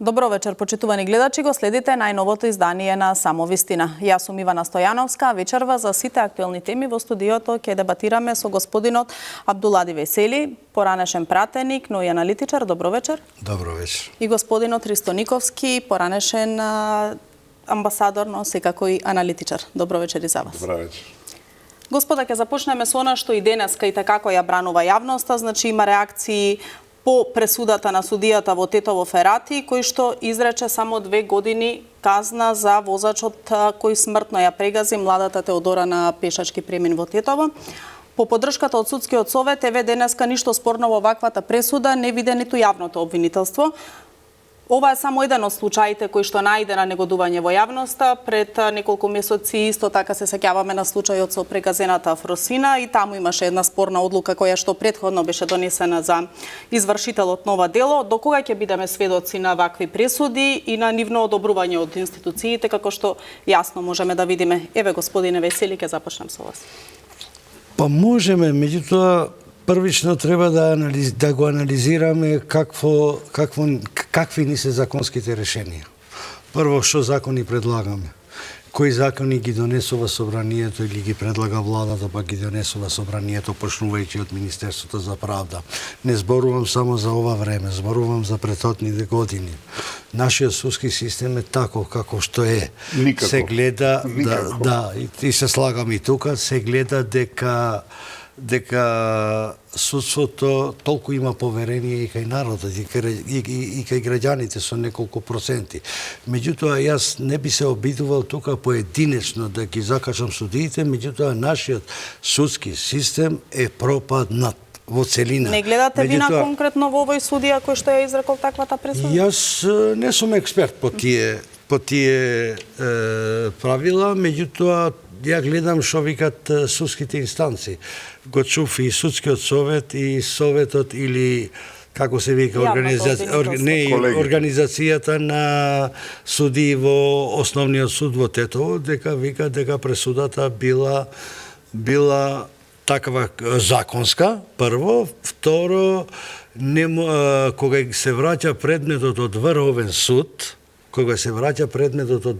Добро вечер, почитувани гледачи, го следите најновото издание на Самовистина. Јас сум Ивана Стојановска, а вечерва за сите актуелни теми во студиото ќе дебатираме со господинот Абдулади Весели, поранешен пратеник, но и аналитичар. Добро вечер. Добро вечер. И господинот Ристо Никовски, поранешен амбасадор, но секако и аналитичар. Добро вечер и за вас. Добро вечер. Господа, ќе започнеме со она што и денеска и како ја бранува јавноста, значи има реакции по пресудата на судијата во Тетово Ферати, кој што изрече само 2 години казна за возачот кој смртно ја прегази младата Теодора на пешачки премин во Тетово. По поддршката од судскиот совет, еве денеска ништо спорно во ваквата пресуда не виде ниту јавното обвинителство. Ова е само еден од случаите кои што најде на негодување во јавноста. Пред неколку месеци исто така се сеќаваме на случајот со прегазената Фросина и таму имаше една спорна одлука која што претходно беше донесена за извршителот на ова дело. До кога ќе бидеме сведоци на вакви пресуди и на нивно одобрување од институциите, како што јасно можеме да видиме? Еве, господине Весели, ќе започнем со вас. Па можеме, меѓутоа првично треба да го анализираме какви ни се законските решенија. Прво, што закони предлагаме? Кои закони ги донесува собранието или ги предлага владата, па ги донесува собранието, почнувајќи од Министерството за правда. Не зборувам само за ова време, зборувам за претходните години. Нашиот судски систем е тако како што е. Никако. Се гледа, Никако. и се слагам и тука, се гледа дека судството толку има поверение и кај народот и кај граѓаните со неколку проценти. Меѓутоа, јас не би се обидувал тука поединечно да ги закачам судиите, меѓутоа нашиот судски систем е пропаднат во целина. Не гледате вина конкретно во овој судија кој што ја изрекол таквата пресуда? Јас не сум експерт по тие правила, меѓутоа ја гледам што викат судските инстанции. Го чув и судскиот совет и советот или како се вика организацијата на судии во основниот суд во Тетово, дека вика дека пресудата била таква законска, прво, второ, кога се враќа предметот од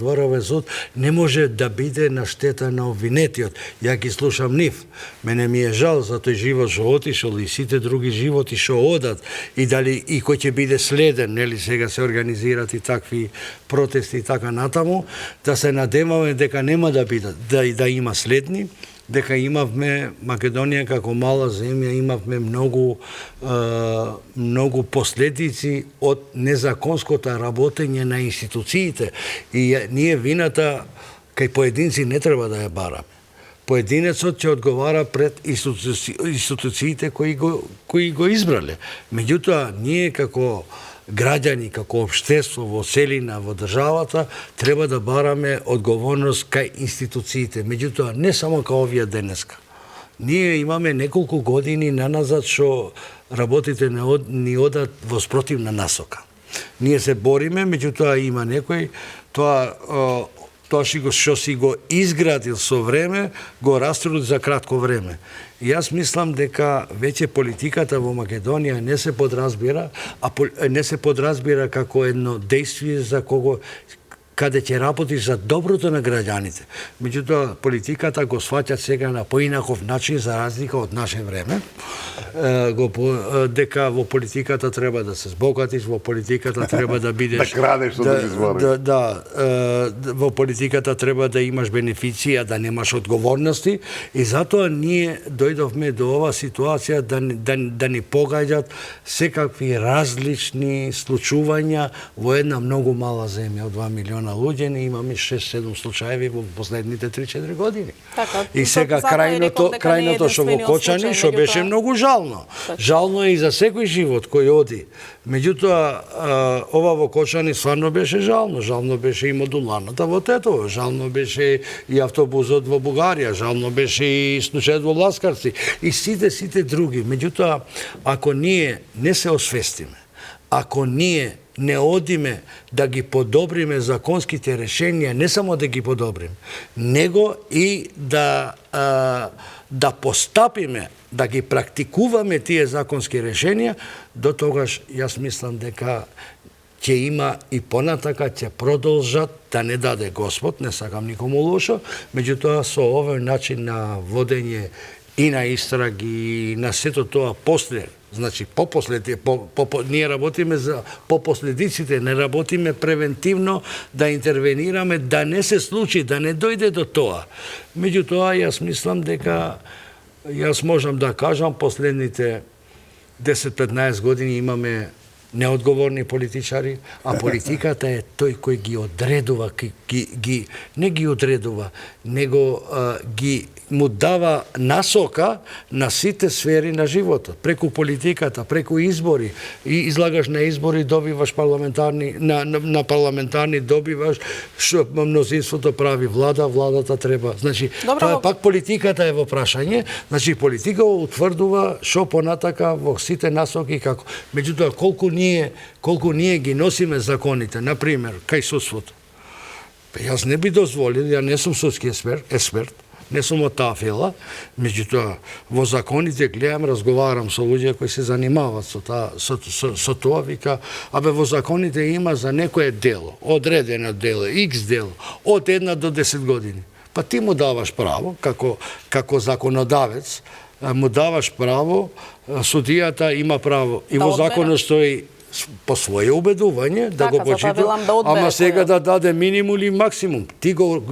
Врховен суд, не може да биде на штета на обвинетиот. Ја ги слушам нив. Мене ми е жал за тој живот што отишол и сите други животи што одат и дали и кој ќе биде следен, нели сега се организираат и такви протести и така натаму, да се надеваме дека нема да бидат, да има следни, дека имавме Македонија како мала земја, имавме многу последици од незаконското работење на институциите и ние вината кај поединци не треба да ја бараме. Поединецот ќе одговара пред институциите кои го избрале. Меѓутоа, ние како граѓани, како општество во целина во државата, треба да бараме одговорност кај институциите. Меѓутоа, не само кај овие денеска. Ние имаме неколку години наназад што работите ни одат во спротивна насока. Ние се бориме, меѓутоа има некој, тоа што си го изградил со време, го растрли за кратко време. И јас мислам дека веќе политиката во Македонија не се подразбира како едно действие за каде ќе работи за доброто на граѓаните. Меѓутоа, политиката го сваќа сега на поинаков начин за разлика од наше време. Дека во политиката треба да се збогатиш, во политиката треба да бидеш... да крадеш од други збори. Во политиката треба да имаш бенефиција, да немаш одговорности и затоа ние дојдовме до ова ситуација да ни погаѓаат секакви различни случувања во една многу мала земја од 2 милиона луѓе, не имаме 6-7 случаеви во последните 3-4 години. Така, и сега крајното што во Кочани, што беше многу жално. Жално е и за секој живот кој оди. Меѓутоа, ова во Кочани стварно беше жално. Жално беше и модуларната во Тетово, жално беше и автобусот во Бугарија, жално беше и случајот во Ласкарци и сите други. Меѓутоа, ако ние не се освестиме, ако ние не одиме да ги подобриме законските решенија, не само да ги подобриме, него и да постапиме, да ги практикуваме тие законски решенија, до тогаш јас мислам дека ќе има и понатака ќе продолжат да не даде Господ, не сакам никому лошо, меѓутоа со овој начин на водење и на истраги, и на сето тоа после, значи ние работиме за последиците, не работиме превентивно да интервенираме, да не се случи, да не дојде до тоа. Меѓутоа, јас мислам дека јас можам да кажам последните 10-15 години имаме неодговорни политичари, а политиката е тој кој ги одредува, не ги одредува, него ги му дава насока на сите сфери на животот. Преку политиката, преку избори. И излагаш на избори, добиваш парламентарни, на парламентарни добиваш, што мнозинството прави влада, владата треба. Значи, тоа пак политиката е во прашање, значи политика утврдува што понатака во сите насоки како. Меѓутоа, колку ние ги носиме законите, например, кај судството. Јас не би дозволил, ја не сум судски експерт, не сум од таа фила, меѓутоа во законите гледам, разговарам со луѓе кои се занимаваат со тоа, вика, во законите има за некое дело, одредено дело, X дело, од 1 до 10 години. Па ти му даваш право, како законодавец, му даваш право, судијата има право, и во законот стои по своје убедување да го почитува, ама сега да даде минимум или максимум. Ти го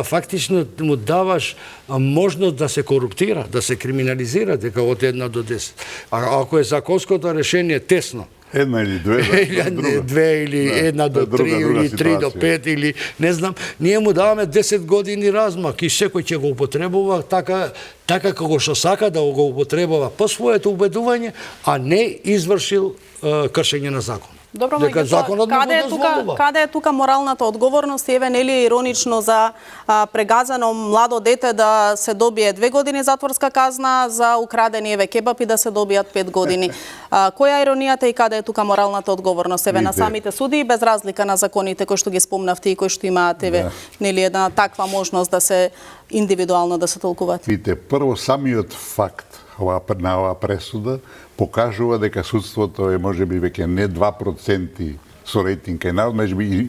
фактично му даваш можност да се коруптира, да се криминализира, дека од 1 до 10. А ако е законското решение тесно, 1 или 2, 2 или 1 до 3 или 3 до 5 или не знам, ние му даваме 10 години размак и секој ќе го употребува така како што сака да го употребува по своето убедување, а не извршил кршење на закон. Добро, каде е тука моралната одговорност? Еве, нели е иронично за прегазано младо дете да се добие 2 години затворска казна, за украдени кебап и да се добијат 5 години. Која е иронијата и каде е тука моралната одговорност? Еве, на самите судии, без разлика на законите кои што ги спомнавте и кои што имаат, нели една таква можност да се индивидуално да се толкуваат? Видите, прво самиот факт на оваа пресуда покажува дека судството е можеби веќе не 2% со рейтинг кај народ,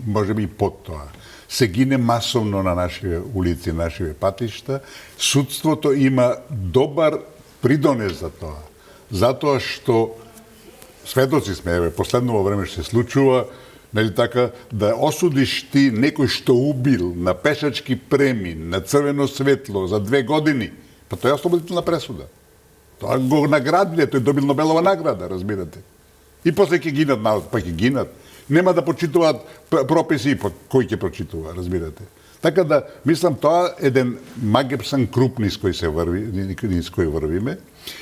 можеби и под тоа. Се гине масовно на нашите улици, нашите патишта. Судството има добар придонес за тоа. Затоа што сведоци сме, последно време што се случува, нели така, да осудиш ти некој што убил на пешачки премин, на црвено светло за 2 години, па тоа е ослободителна пресуда. Тоа го наградиле, тој добил Нобелова награда, разбирате. И после ќе гинат народ, па ќе гинат. Нема да почитуваат прописи, па кој ќе прочитува, разбирате. Така да, мислам, тоа е еден магепсан круп низ кој врвиме.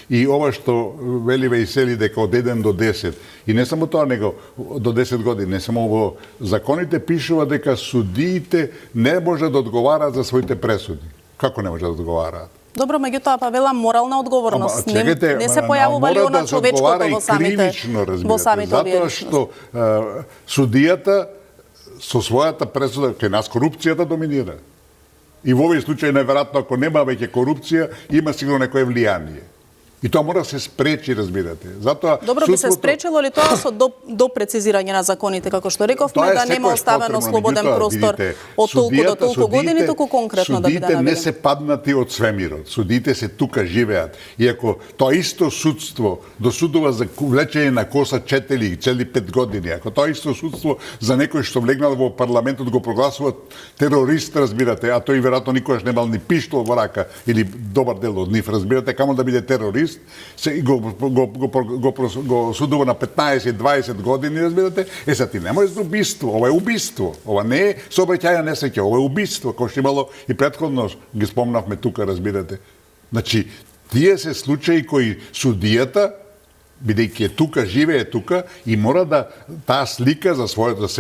И ова што вели Вејсели дека од 1 до 10, и не само тоа, него до 10 години, не само во законите пишува дека судиите не може да одговараат за своите пресуди. Како не може да одговараат? Добро, меѓутоа па велам морална одговорност. Не се појавува ли она човечкото во самите обвинења? Затоа што судијата со својата пресуда, кај нас корупцијата доминира. И во овој случај, најверојатно, ако нема веќе корупција, има сигурно некое влијание. И тоа мора да се спречи, разбирате. Затоа добро, би се спречило ли тоа со до прецизирање на законите, како што рековме, да нема оставено слободен простор од толку до толку години, туку конкретно да биде наведено? Судиите не се паднати од свемирот. Судиите се тука живеат. И ако тоа исто судство досудува за влечење на коса 4 цели 5 години, ако тоа исто судство за некој што влегнал во парламентот го прогласува терорист, разбирате, а тој веројатно никогаш немал ни пиштол во рака или добар дел од нив, разбирате, камо да биде терорист, се го судува на 15-20 години, разбирате, са ти не може за убиство, ова е убиство, ова не е сообраќајна несреќа, ова е убиство, кој што имало и претходно ги спомнавме тука, разбирате. Значи, тие се случаи кои судијата, бидејќи е тука, живее тука, и мора да таа слика за своето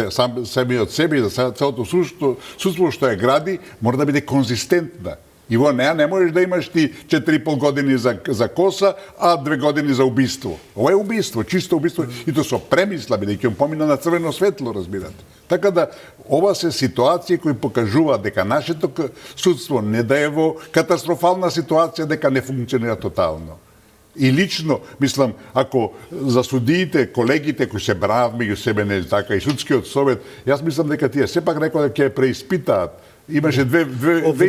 самиот себе и за целото судство што ја гради, мора да биде конзистентна. И во неа не можеш да имаш ти 4,5 години за коса, а 2 години за убиство. Ова е убиство, чисто убиство, и то со премисла, бидејќи помина на црвено светло, разбирате. Така да, ова се ситуации кои покажуваат дека нашето судство не да е во катастрофална ситуација, дека не функционира тотално. И лично, мислам, ако за судиите, колегите кои се бранат меѓу себе, не така, и судскиот совет, јас мислам дека тие сепак некој ќе преиспитаат. Имаше две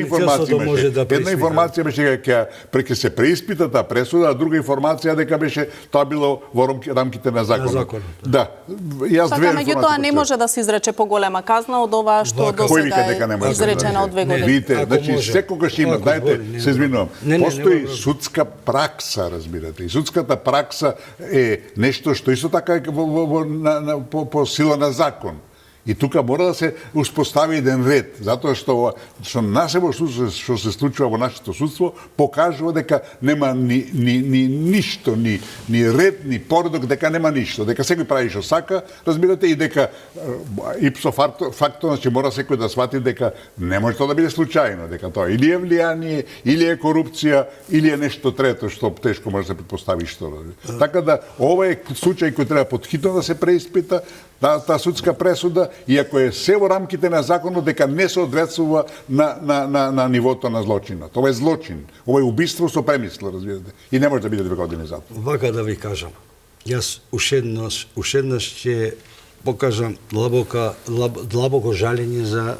информации. Може да Една информација беше дека се преиспита таа пресуда, а друга информација дека беше тоа било во рамките на законот. Да. Јас две информации. Меѓутоа не може да се изрече поголема казна од оваа што до сега е изречена од 2 години. Видите, значи секогаш има, знаете, се извинувам. Постои судска пракса, разбирате. И судската пракса е нешто што исто така е по сила на закон. И тука мора да се успостави еден ред, затоа што нашето судство, што се случува во нашето судство, покажува дека нема ни ништо, ни ред, ни поредок, дека нема ништо, дека секој прави што сака, разбирате, и дека ипсо факто, значи мора секој да свати дека не може тоа да биде случајно, дека тоа или е влијание, или е корупција, или е нешто трето што тешко може да се предпостави што. Така да ова е случај кој треба потхитно да се преиспита, таа судска пресуда, и ако е се во рамките на законот, дека не се одредсува на нивото на злочинот. Ова е злочин, ова е убиство со премисла, разбирате. И не може да биде 2 години затвор. Вака да ви кажам, јас ушеднаш ќе покажам длабоко жалење за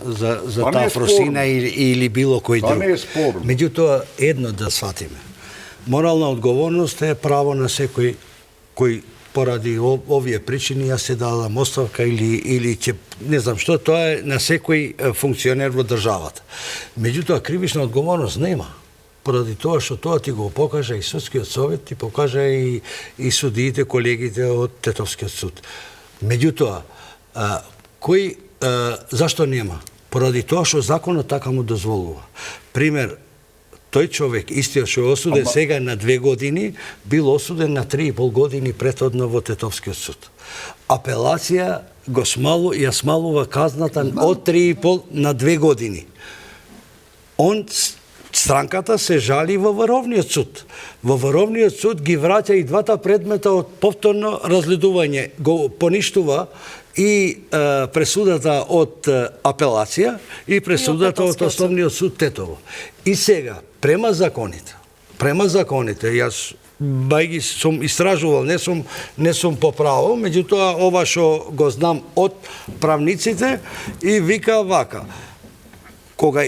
таа просина или било кој друг. Тоа не е спорно. Меѓутоа, едно да сватиме. Морална одговорност е право на секој кој поради овие причини јас се дадам оставка или ќе не знам што, тоа е на секој функционер во државата. Меѓутоа кривична одговорност нема. Поради тоа што тоа ти го покажа и судскиот совет, ти покажа и судиите, колегите од Тетовскиот суд. Меѓутоа, зашто нема? Поради тоа што законот така му дозволува. Пример, тој човек, истиот што е осуден сега на 2 години, бил осуден на 3,5 години претhodно во Тетовскиот суд. Апелација ја смалува казната од 3,5 на 2 години. Странката се жали во Варовниот суд. Во Варовниот суд ги враќа и двата предмета од повторно разгледување. Го поништува и пресудата од апелација и пресудата од Основниот суд Тетово. И сега, према законите, јас бајги сум истражувал, не сум поправил, меѓутоа ова што го знам од правниците и вика вака. Кога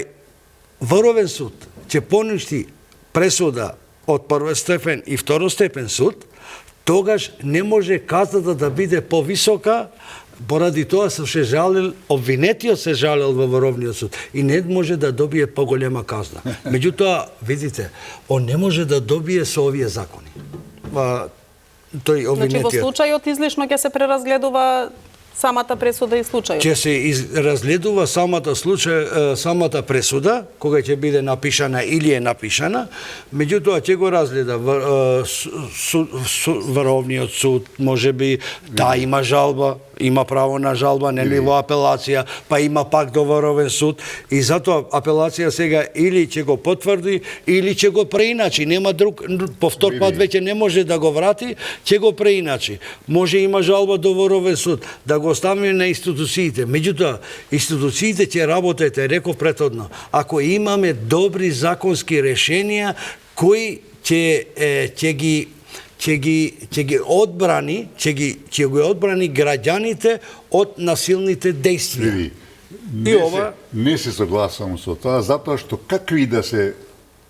Варовен суд ќе поништи пресуда од првостепен и второстепен суд, тогаш не може казната да биде повисока. Поради тоа се жалил, обвинетиот се жалил во Варовниот суд и не може да добие поголема казна. Меѓутоа, видите, он не може да добие со овие закони. Тој обвинетиот. Значи во случајот излишно ќе се преразгледува самата пресуда и случајот. Ќе се разгледува самата пресуда, кога ќе биде напишана или е напишана, меѓутоа ќе го разгледа Варовниот суд, можеби да има жалба, има право на жалба, нели во апелација, па има пак до Варовен суд и затоа апелација сега или ќе го потврди или ќе го преиначи, нема друг повтор пат веќе не може да го врати, ќе го преиначи. Може има жалба до Варовен суд, да го оставиме на институциите. Меѓутоа, институциите ќе работат, реков претhodно, ако имаме добри законски решенија кои ќе ги одбрани граѓаните од насилните действија. Не се согласувам со тоа, затоа што какви да се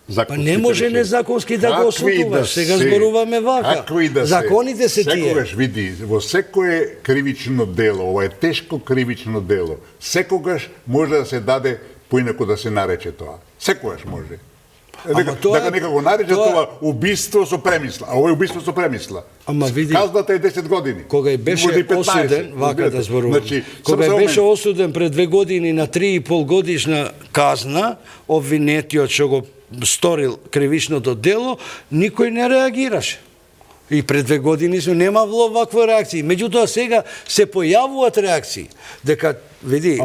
законски. Не може незаконски да го осудуваш. Сега зборуваме вака. Законите се тие. Секогаш види, во секое кривично дело, ова е тешко кривично дело, секогаш може да се даде поинаку да се нарече тоа. Секогаш може. Дека некако нарече тоа убиство со премисла, а ова е убиство со премисла. Казната е 10 години. Кога беше осуден, вака да зборувам, кога беше осуден пред 2 години на 3,5 годишна казна, обвинетиот што го сторил кривичното дело, никој не реагираше. И пред 2 години немало ваква реакции. Меѓутоа сега се појавуваат реакции. Дека, види,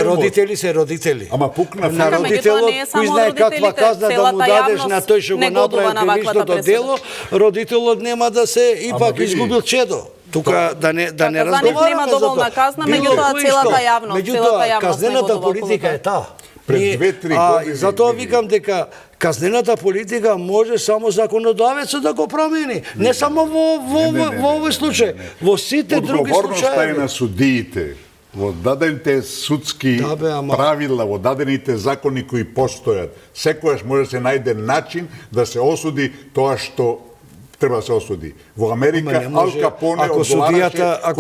родители се родители. Ама пукна на родителот, кој знае каква казна да му дадеш на тој што го направи кривичното дело, родителот нема да се ипак изгубил чедо. Тука да не разговараме нема доволна казна, меѓутоа целата јавност казнената политика е таа. Пред 2-3 години. Затоа викам дека казнената политика може само законодавецот да го промени, не само во овој случај, во сите други Одговорноста е случаи. на судиите. Во дадените судски правила, во дадените закони кои постојат, секојаш може да се најде начин да се осуди тоа што треба да се осуди. Во Америка Ал Капоне ако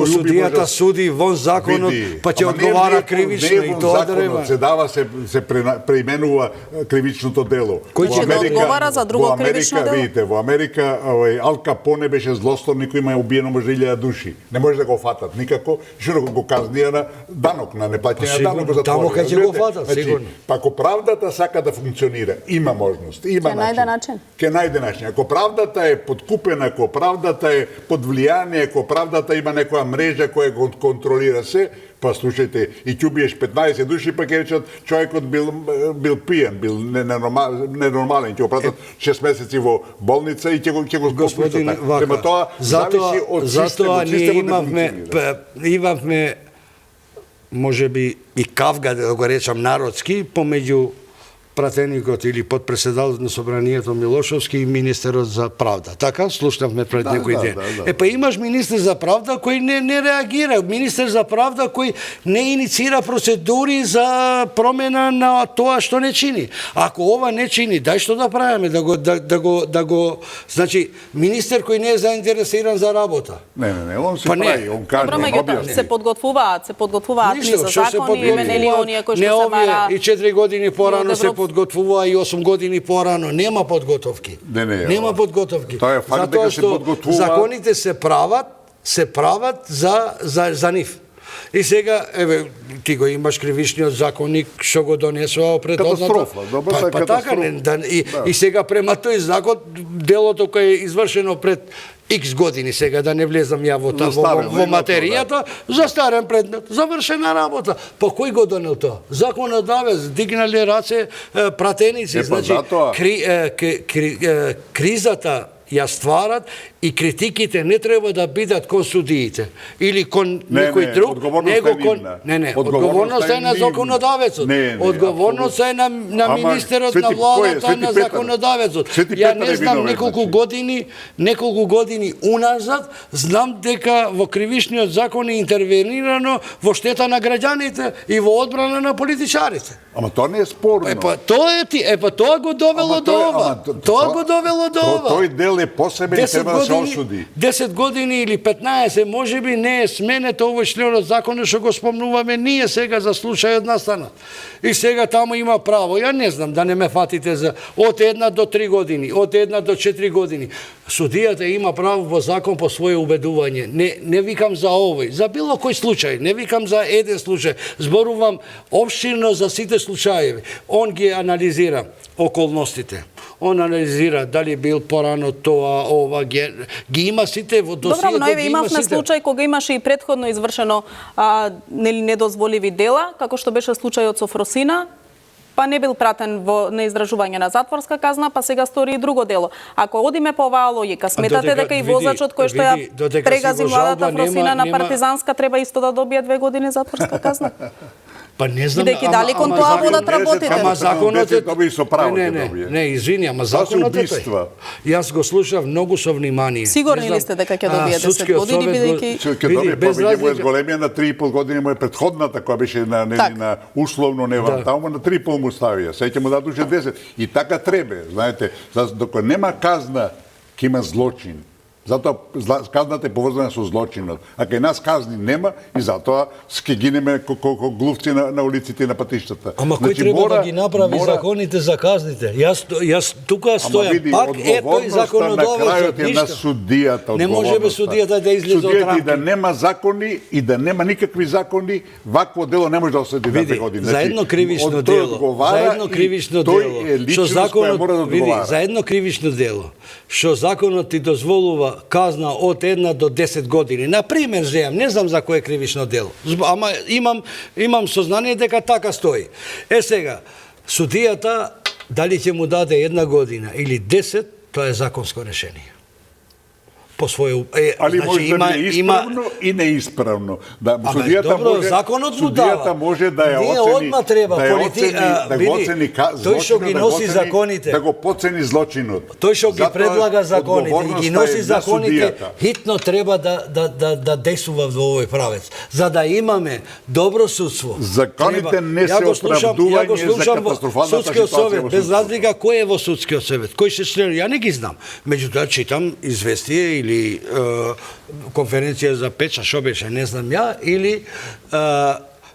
судијата суди вон законот, па ќе одговара кривично и тоа треба. Се дава се преименува кривичното дело. Кој ќе да одговара за друго кривично дело? Видите, во Америка Ал Капоне беше злосторник кој има убиено може 1000 души. Не може да го фатат никако, што го казнија на данок, на неплаќање на данок. Тамо кај ќе го фатат, сигурно. Па ако правдата сака да функционира, има можност, има начин. Ќе најде начин. Ако правдата е подкупена, ако правдата е под влијание, ако правдата има некоја мрежа која го контролира се, па слушајте, и ќе убиеш 15 души, па ќе речат човекот бил пијан, бил ненормален, ќе го пратат 6 месеци во болница и ќе го Господин Вака, тоа зависи од системот. Имавме можеби и кавга, да го речам народски, помеѓу пратеникот или подпредседателот на собранието Милошовски и министерот за правда. Така слушнавме пред некој ден. Па имаш министер за правда кој не реагира, министер за правда кој не иницира процедури за промена на тоа што не чини. Ако ова не чини, дај што да правиме, да го значи министер кој не е заинтересиран за работа. Не, он се прави, он каже, он објасни. Се подготвуваат ни за закони, именели оние кои што се бара. И 4 години порано се подготвува и 8 години порано. Нема подготовки. Нема подготовки. Тоа е факт дека се подготвува. Законите се прават за нив. И сега, еве, ти го имаш кривичниот законник што го донесува пред катастрофа, така, и сега према тој закон делото кој е извршено пред X години, сега да не влезам ја во материјата, застарен предмет, завршена работа. Па кој го донел тоа? Законодавец, дигнале раце пратеници, значи кризата ја стварат и критиките не треба да бидат кон судиите или кон некој друг, него кон одговорноста е на законодавецот. Одговорноста е на министерот на владата, на законодавецот. Ја не знам неколку години уназад, знам дека во кривичниот закон е интервенирано во штета на граѓаните и во одбрана на политичарите. Ама тоа не е спорно. Тоа го довело до ова. Тој дел е посебен и треба да се осуди. 10 години или 15 можеби не е сменето овој член од законот што го спомнуваме ние сега за случајот настана. И сега таму има право. Ја не знам, да не ме фатите за од 1 до 3 години, од 1 до 4 години. Судијата има право во закон по своје убедување. Не викам за овој, за било кој случај, не викам за еден случај. Зборувам општирно за сите случаеви. Он ги анализира околностите. Он анализира дали бил порано тоа, ова, ги има сите во досието. Добро, но еве имавме случај кога имаше и претходно извршено недозволиви дела, како што беше случајот со Фросина, па не бил пратен на издржување на затворска казна, па сега стори и друго дело. Ако одиме по оваа логика, сметате дека и возачот кој што ја прегази младата Фросина на партизанска треба исто да добие 2 години затворска казна? Па не знам, бидејќи дали кон тоа водат работите. Ама законот е Не, извини, ама законот е тој. Јас го слушав многу со внимание. Сигурни ли сте дека ќе добие 10 години бидејќи ќе добие повеќе му е зголемија на 3,5 години му е претходната која беше на условно нева, таму на 3,5 му ставија. Сега ќе му дадат уште 10 и така требе, знаете, докога нема казна ќе има злочин. Затоа казната е поврзана со злочинот. А кај нас казни нема и затоа ќе гинеме колку глувци на улиците и на патиштата. Ама кој треба да ги направи законите за казните? Јас тука стојам, пак е тој законодавецот, на судијата. Не може бе судијата да излезе од рамки. И да нема закони и да нема никакви закони, вакво дело не може да оседи 2 години. За едно кривично дело, за едно кривично дело, што законот ти дозволува казна од 1 до 10 години. Например, не знам за кое кривично дело, ама имам сознание дека така стои. Сега, судијата дали ќе му даде 1 година или 10, тоа е законско решение. по своје Али може да биде исправно и неисправно. Да судијата добро, може, законот му дава. судијата може да ја Ние оцени, одма треба, да го оцени тој што ги носи законите. Да го поцени злочинот. Тој што ги предлага законите и ги носи законите, судијата. хитно треба да действува во овој правец, за да имаме добро судство. Законите не се оправдување за катастрофалната Судскиот ситуација совет, во без судството. разлика кој е во судскиот совет, кој се член, ја не ги знам. Меѓутоа читам известие или конференција за печа, шо беше, не знам ја, или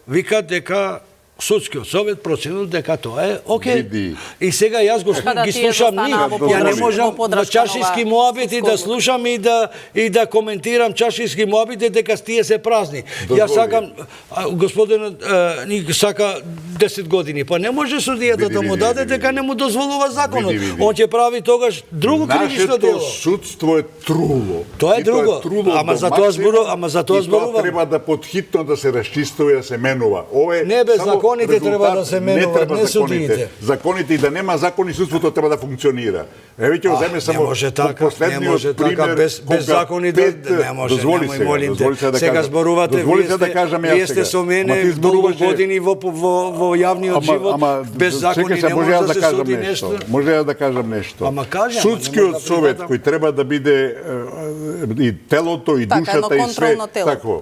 викат дека Судскиот совет проценил дека тоа е окей. И сега јас го ги слушам ја не можам на чашиски муабети да слушам и да коментирам чашиски муабети дека тие се празни. Јас сакам господинот ни сака 10 години, па не може судијата да му даде дека не му дозволува законот. Он ќе прави тогаш друго кривично дело. Нашето судство е труло. Тоа е друго. Ама за тоа зборувам. Тоа треба да подхитно да се расчистува и да се менува. Ова е не бе, законите треба да се менуваат, не судиите. Законите и да нема закони, судството треба да функционира. Еве ќе земе само последниот пример без закони да не може. Сега зборувате, вие сте со мене долго години во јавниот живот, без закони не може да се суди нешто. Може да кажам нешто. Ама кажам, судскиот совет кој треба да биде и телото и душата и све такво.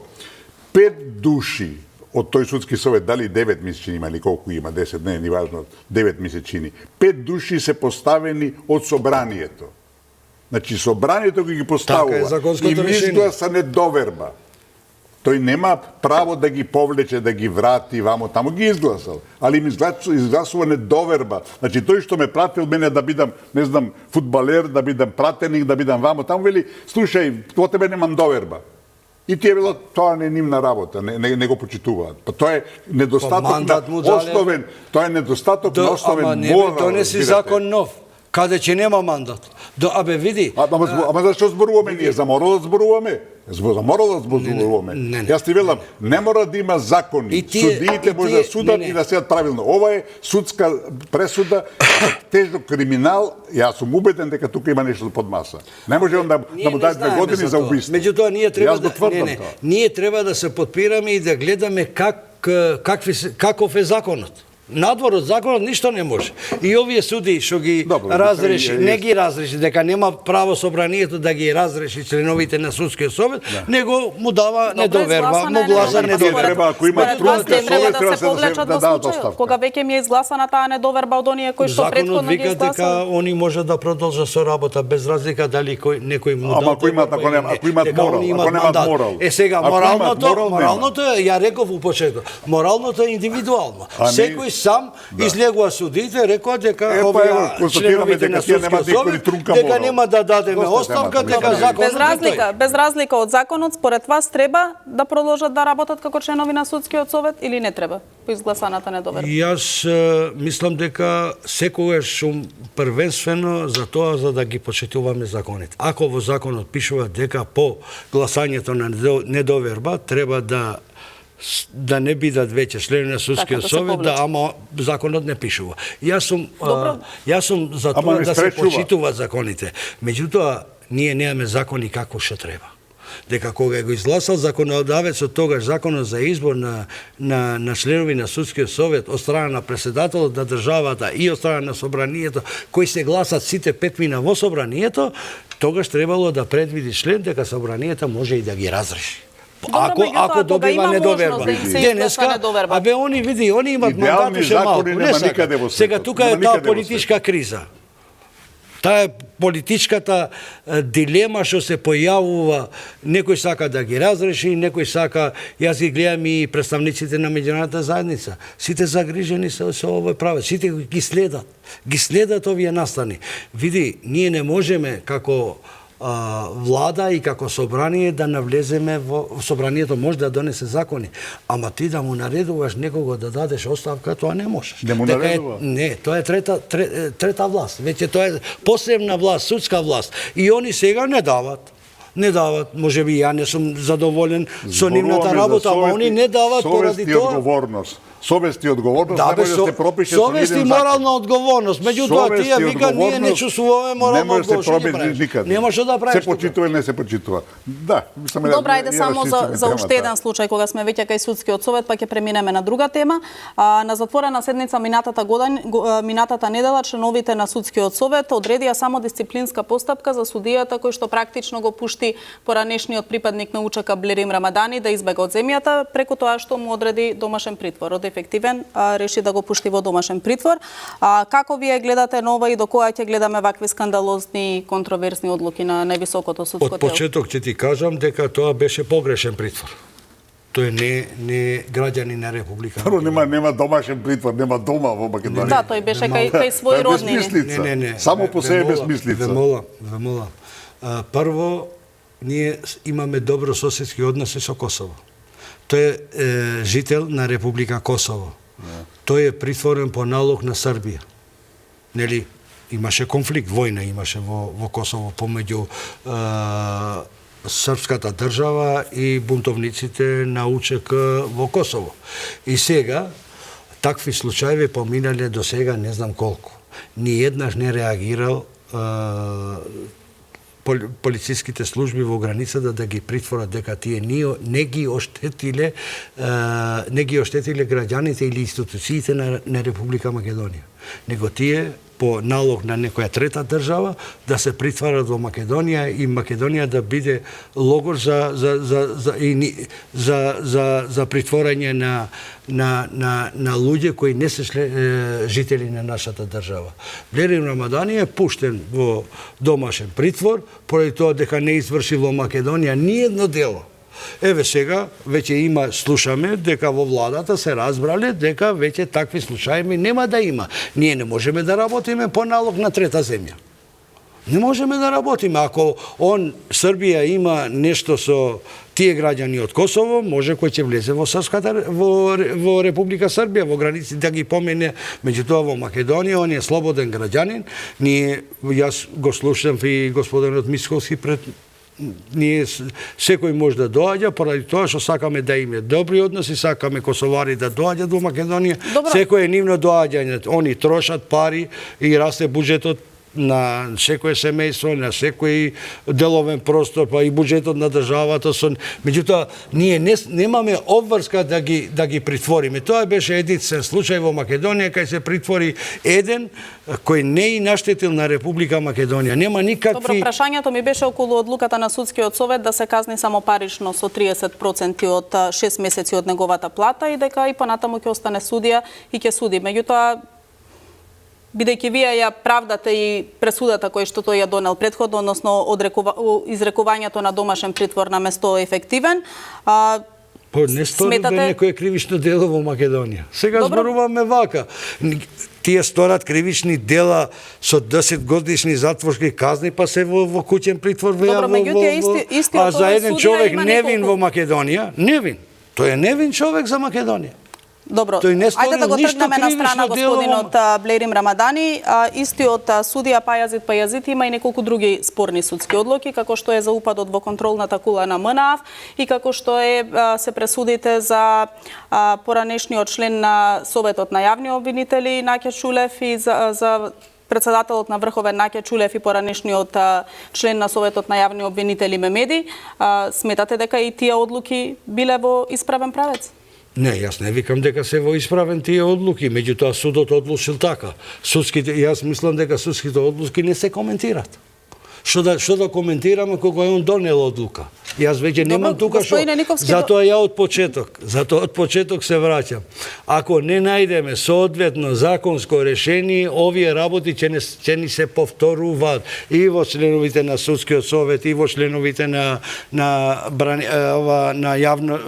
5 души од тој судски совет, дали 9 мисечини има или колку има, 10, не е важно, 9 мисечини. 5 души се поставени од собранието. Значи, собранието ги поставува и изгласа недоверба. Тој нема право да ги повлече, да ги врати вамо, тамо ги изгласал. Али им изгласува недоверба. Значи, тој што ме пратил мене да бидам, не знам, фудбалер, да бидам пратеник, да бидам вамо, тамо вели, слушај, во тебе немам доверба. И тие било, тоа не е нивна работа, не го почитуваат. Па тоа е недостаток на основен, тоа е недостаток на основен морал. Донеси закон нов, каде ќе нема мандат. Абе види. Ама зашто зборуваме ние? За морал да зборуваме? За морал да зборуваме? Јас ти велам, не мора да има закони. Судиите може да судат и да седат правилно. Ова е судска пресуда, тежок криминал. Јас сум убеден дека тука има нешто под маса. Не може он да му даде 2 години за убиство. Меѓутоа ние треба да се подпираме и да гледаме каков е законот. Надвор од законот ништо не може. И овие суди што ги разреши, не ги разреши, дека нема право собранието да ги разреши членовите на судскиот совет, него му дава недоверба, му гласа недоверба. Ако има трунка совет, треба да дадат оставка. Кога веќе ми е изгласана таа недоверба од оние кои што претходно ги изгласале. Законот вика дека они може да продолжат со работа без разлика дали некој му дава. Ама ако имат морал, сега моралното е, ја реков у почеток, моралното е индивидуално. Секој сам излегува судите, рекоа дека овие членовите на судскиот совет дека нема да дадеме оставка, дека законот без разлика од законот, според вас треба да продолжат да работат како членови на судскиот совет или не треба по изгласаната недоверба? Јас мислам дека секогаш сум првенствено за тоа за да ги почитуваме законите. Ако во законот пишува дека по гласањето на недоверба треба да не бидат веќе членови на судскиот совет, ама законот не пишува. Јас сум за тоа да се почитуваат законите. Меѓутоа, ние немаме закони како што треба. Дека кога го изгласал законодавецот тогаш законот за избор на членови на судскиот совет од страна на претседателот на државата и од страна на собранието, кои се гласат сите 5 мина во собранието, тогаш требало да предвиди член дека собранието може и да ги разреши. Ако добива недоверба. Денеска, абе они види, они имат мандат уште малку. Сега тука е таа политичка криза. Таа е политичката дилема што се појавува, некој сака да ги разреши, некој сака, јас ги гледам и представниците на меѓународната заедница, сите загрижени со овој правец, сите ги следат овие настани. Види, ние не можеме како влада и како собрание да навлеземе во собранието, може да донесе закони, ама ти да му наредуваш некого да дадеш оставка, тоа не можеш. Не му наредува? Не, тоа е трета власт. Веќе тоа е посебна власт, судска власт. И они сега не дават. Можеби ја не сум задоволен со нивната работа, ама они не дават поради тоа. Совест и одговорност. Совест и одговорност Да, не може да се пропише со совест и еден закон. морална одговорност. Меѓутоа, Совест тие и вика, ние не одговорност чувствуваме не морално може да се одговорност. пробие никаде. Нема што да правиш. Се почитува и не се почитува. Да, мислам, Добра, ајде само за уште еден случај кога сме веќе кај судскиот совет, па ќе преминеме на друга тема. На затворена седница минатата недела членовите на судскиот совет одредија само дисциплинска постапка за судијата кој што практично го пушти поранешниот припадник на УЧК Блерим Рамадани да избега од земјата преку тоа што му одреди домашен притвор. Од ефективен реши да го пушти во домашен притвор. Како вие гледате на ова и до која ќе гледаме вакви скандалозни и контроверзни одлуки на највисокото судско Од тело? почеток ќе ти кажам дека тоа беше погрешен притвор. Тој не граѓани на Република. Прво нема домашен притвор, нема дома во Македонија. Да, тој беше кај своји роднини. Не. Само по себе безмислица. Ве молам. Прво, ние имаме добро соседски односи со Косово. Тој е жител на Република Косово. Тој е притворен по налог на Србија. Нели, имаше конфликт, војна имаше во Косово помеѓу српската држава и бунтовниците на УЧК во Косово. И сега, такви случаи поминале до сега не знам колку. Ни еднаш не реагирал полициските служби во границата да ги притворат дека тие не ги оштетиле граѓаните или институциите на Република Македонија, него тие по налог на некоја трета држава да се притварат во Македонија и Македонија да биде логор за притворање на луѓе кои не се жители на нашата држава. Блерим Рамадани е пуштен во домашен притвор поради тоа дека не изврши во Македонија ни едно дело. Еве сега веќе слушаме дека во владата се разбрале дека веќе такви случаи нема да има. Ние не можеме да работиме по налог на трета земја. Не можеме да работиме. Ако Србија има нешто со тие граѓани од Косово, може кој ќе влезе во Република Србија, во граници да ги помене, меѓутоа во Македонија, он е слободен граѓанин. Јас го слушам и господинот Мисковски пред ние секој може да доаѓа поради тоа што сакаме да име добри односи, сакаме косовари да доаѓаат во Македонија. Секој е нивно доаѓање, они трошат пари и расте буџетот на секое семејство, на секој деловен простор, па и буџетот на државата меѓутоа ние немаме обврска да ги притвориме. Тоа беше единствен случај во Македонија кај се притвори еден кој не и наштетил на Република Македонија. Нема никакви. Добро, прашањето ми беше околу одлуката на судскиот совет да се казни само парично со 30% од 6 месеци од неговата плата и дека и понатаму ќе остане судија и ќе суди. Меѓутоа, бидејќи вие ја правдате и пресудата која што тој ја донел претходно, односно изрекувањето на домашен притвор на место ефективен, не сметате некое кривично дело во Македонија. Сега зборуваме вака. Тие сторат кривични дела со 10 годишни затворски казни, па се во куќен притвор а за еден човек невин во Македонија, невин. Тој е невин човек за Македонија. Добро, ајде да го тргнеме на страна господинот Блерим Рамадани. Истиот судија Пајазит Пајазит има и неколку други спорни судски одлуки, како што е за упадот во контролната кула на МНАФ и како што се пресудите за поранешниот член на Советот на јавни обвинители Наќа Чулев и за председателот на Врховен Наќа Чулев и поранешниот член на Советот на јавни обвинители Мемеди. Сметате дека и тие одлуки биле во исправен правец? Не, јас не викам дека се во исправен тие одлуки, меѓутоа судот одлучил така. Јас мислам дека судските одлуки не се коментират. Што да коментираме кога е он донел одлука? Јас веќе немам тука што. Затоа ја од почеток се враќам. Ако не најдеме соодветно законско решение, овие работи ќе ни се повторуваат и во членовите на судскиот совет, и во членовите на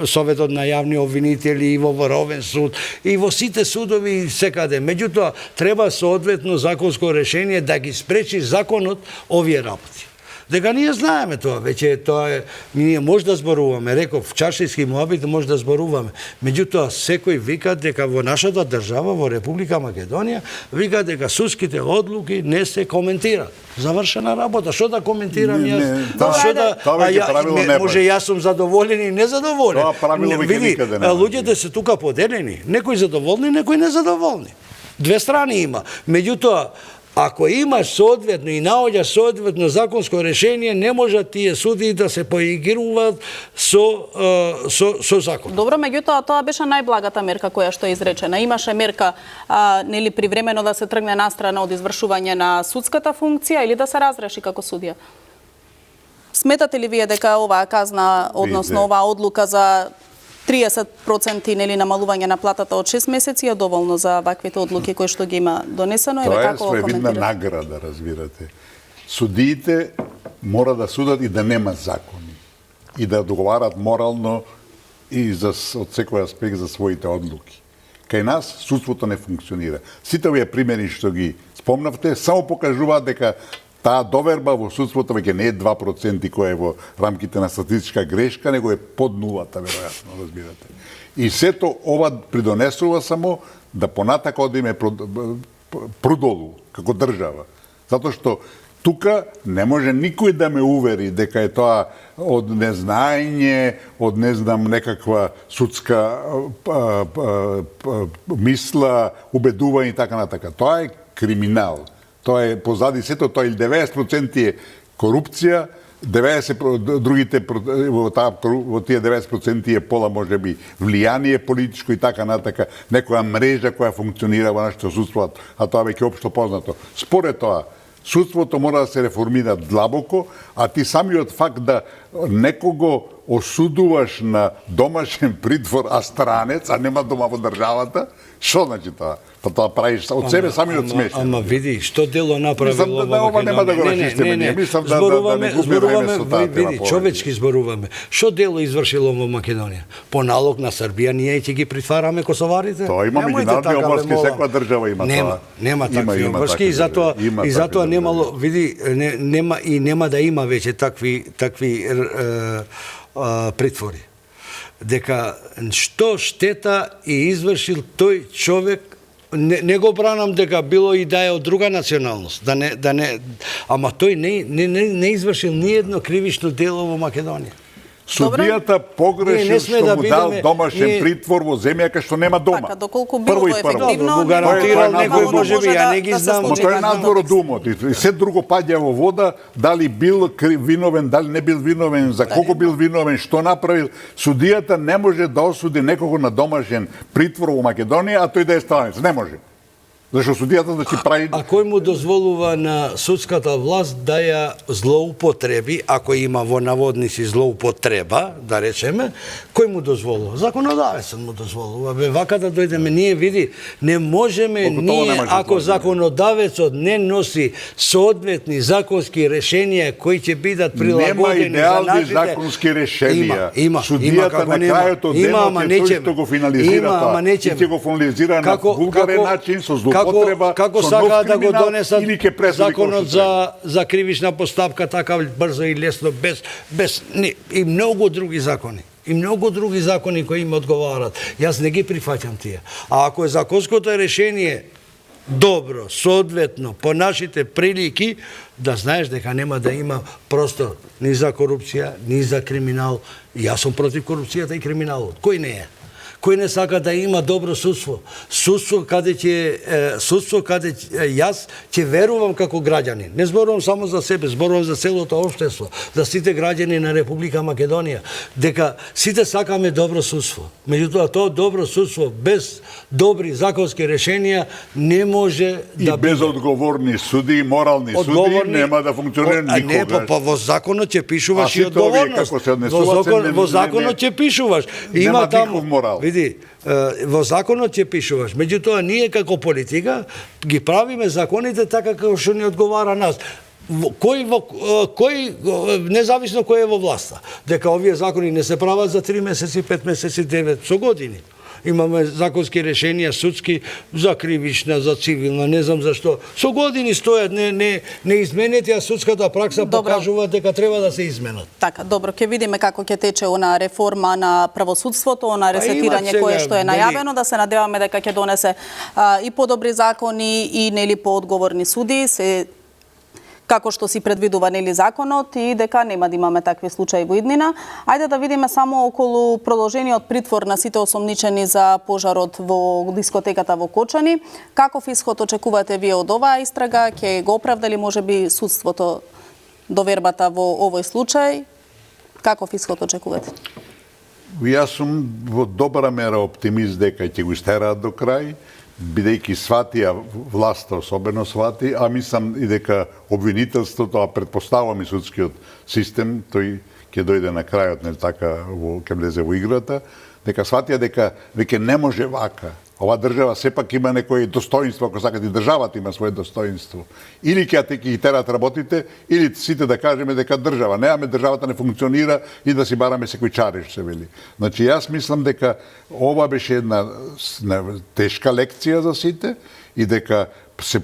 Советот на јавни обвинители, и во Врховен суд, и во сите судови секаде. Меѓутоа треба соодветно законско решение да ги спречи законот овие работи. Дека ние знаеме тоа, веќе тоа е, ние може да зборуваме, реков, чашиски муабит може да зборуваме. Меѓутоа, секој вика дека во нашата држава, во Република Македонија, вика дека судските одлуки не се коментираат. Завршена работа. Што да коментирам јас? Може јас сум задоволен и незадоволен. Тоа правило веќе никаде не. Луѓето се тука поделени, некои задоволни, некои незадоволни. Две страни има. Меѓутоа, ако имаш соодветно и наоѓаш соодветно законско решение, не можат тие судии да се поигруваат со закон. Добро, меѓутоа тоа беше најблагата мерка која што е изречена. Имаше мерка нели привремено да се тргне настрана од извршување на судската функција или да се разреши како судија. Сметате ли вие дека оваа казна, односно оваа одлука за 30% нели намалување на платата од 6 месеци е доволно за ваквите одлуки кои што ги има донесено или како го коментирате? Тоа е своевидна награда, разбирате. Судиите мора да судат и да нема закони и да договарат морално и од секој аспект за своите одлуки. Кај нас судството не функционира. Сите овие примери што ги спомнавте само покажуваат дека таа доверба во судството веќе не е 2% кој е во рамките на статистичка грешка, него е под нулата, веројатно, разбирате. И сето ова придонесува само да понатака одиме продолу, како држава. Затоа што тука не може никој да ме увери дека е тоа од незнаење, од не знам некаква судска мисла, убедување и така натака. Тоа е криминал. Тоа е позади сето, тоа или 90% е корупција, 90 другите во тие 90% е пола можеби влијание политичко и така натака, некоја мрежа која функционира во нашето судство, а тоа веќе општо познато. Според тоа, судството мора да се реформира длабоко, а ти самиот факт да некого осудуваш на домашен притвор, а странец, а нема дома во државата, што значи тоа? Па тоа правиш од себе самиот смешен. Ама види, што дело направило ова нема да го расчистиме ние. Мислам да не губиме време со таа тема. Види, човечки зборуваме. Што дело извршило во Македонија? По налог на Србија ние ќе ги притвараме косоварите? Тоа има меѓународни обврски, секоја држава има тоа. Нема такви обврски и затоа немало, види, нема да има веќе такви притвори. Дека што штета и извршил тој човек, не го бранам дека било и да е од друга националност, ама тој не извршил ни едно кривично дело во Македонија. Судијата погрешил што му дал домашен притвор во земја кај што нема дома. Така, доколку било ефективно, го гарантирал некој можеби, ја не ги знам. Но тоа е надвор од умот. И се друго паѓа во вода, дали бил виновен, дали не бил виновен, за колку бил виновен, што направил. Судијата не може да осуди некого на домашен притвор во Македонија, а тој да е странец. Не може. Зашто судијата да си прави... А кој му дозволува на судската власт да ја злоупотреби, ако има во наводници злоупотреба, да речеме, кој му дозволува? Законодавецот му дозволува. Бе, вака да дојдеме, ние види, не можеме ние, ако законодавецот не носи соодветни законски решенија кои ќе бидат прилагодени за нашите... Нема идеални законски решенија. Има, судијата на крајот од денот е тој што го финализира тоа. И ќе го финализира на вулгарен начин, со како сакаат да го донесат законот за кривична постапка така брзо и лесно без и многу други закони. И многу други закони кои им одговарат. Јас не ги прифаќам тие. А ако е законското решение добро, соодветно, по нашите прилики, да знаеш дека нема да има простор ни за корупција, ни за криминал. Јас сум против корупцијата и криминалот. Кој не е? Кој не сака да има добро судство? Судство каде јас ќе верувам како граѓанин. Не зборувам само за себе, зборувам за целото општество, за сите граѓани на Република Македонија, дека сите сакаме добро судство. Меѓутоа, тоа добро судство без добри законски решенија не може да биде. И без одговорни суди, морални суди нема да функционира никогаш. Не, па во законот ќе пишуваш и одговорност. Во законот ќе пишуваш. Има таму морал. Види, во законот ќе пишуваш. Меѓутоа, ние како политика ги правиме законите така како што ни одговара нас. кој независно кој е во власта, дека овие закони не се прават за 3 месеци, 5 месеци, 9 со години. Имаме законски решенија судски за кривична, за цивилна, не знам зашто. Со години стојат не изменети, а судската пракса покажува дека треба да се изменат. Така, добро, ќе видиме како ќе тече она реформа на правосудството, она ресетирање кое што е најавено, да се надеваме дека ќе донесе и подобри закони и нели поодговорни суди, како што си предвидува нели законот и дека нема да имаме такви случаи во иднина. Ајде да видиме само околу продолжениот притвор на сите осомничени за пожарот во дискотеката во Кочани. Каков исход очекувате вие од оваа истрага? Ќе го оправдали можеби судството довербата во овој случај? Каков исход очекувате? Јас сум во добра мера оптимист дека ќе го истераат до крај, бидејќи сватија, власта особено свати, а мислам и дека обвинителството, а предпоставам и судскиот систем, тој ќе дојде на крајот, нели така, ќе влезе во играта, дека сватија дека веќе не може вака. Ова држава сепак има некој достоинство, ако сакате, државата има свое достоинство. Или ќе ги терат работите, или сите да кажеме дека држава немаме, државата не функционира и да си бараме секој чареш, се вели. Значи, јас мислам дека ова беше една тешка лекција за сите и дека се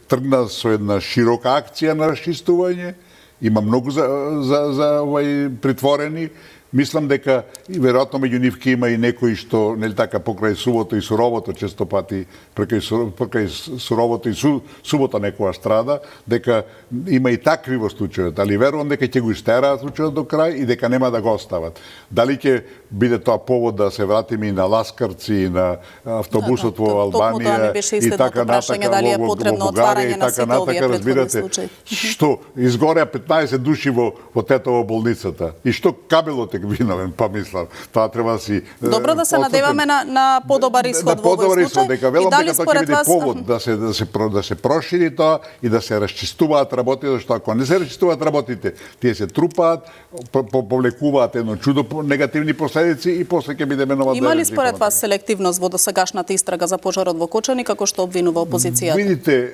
тргна со една широка акција на расчистување. Има многу за овај притворени. Мислам дека и веројатно меѓу нив ќе има и некои што нели така покрај сувото и суровото често пати покрај суровото и субота некоја страда, дека има и такви во случајот, али верувам дека ќе го истераат случајот до крај и дека нема да го остават. Дали ќе биде тоа повод да се вратиме и на ласкарци и на автобусот во Албанија и така натака во Бугарија и така натака, разбирате, што изгореа 15 души во Тетово болницата и што кабелот е виновен, па мислам, тоа треба да си добро да се надеваме на подобар исход во овој случај. Дека велам дека тоа ќе биде повод да се прошири тоа и да се расчистуваат работите, што ако не се расчистуваат работите, тие се трупаат, повлекуваат едно чудо негативни последици и после ќе биде менова. Има ли според вас селективност во досегашната истрага за пожарот во Кочани, како што обвинува опозицијата? Видите,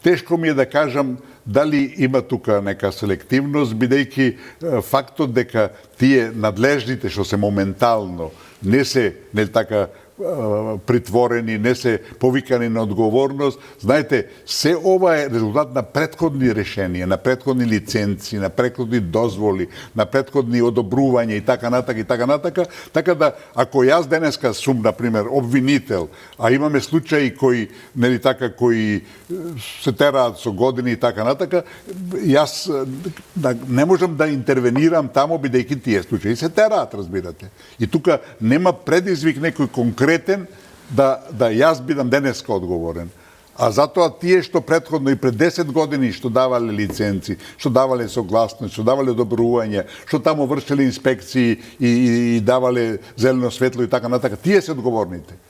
тешко ми е да кажам дали има тука нека селективност, бидејќи фактот дека тие надлежните што се моментално не се нели така притворени, не се повикани на одговорност. Знаете, се ова е резултат на претходни решенија, на претходни лиценци, на претходни дозволи, на претходни одобрувања и така натака. Така да, ако јас денеска сум, например, обвинител, а имаме случаи кои, нели така, кои се тераат со години и така натака, јас не можам да интервенирам тамо, бидејќи тие случаи се тераат, разбирате. И тука нема предизвик некој конкретен да јас бидам денеска одговорен. А затоа тие што претходно и пред 10 години што давале лиценци, што давале согласност, што давале одобрување, што тамо вршеле инспекции и давале зелено светло и така натака, тие се одговорните.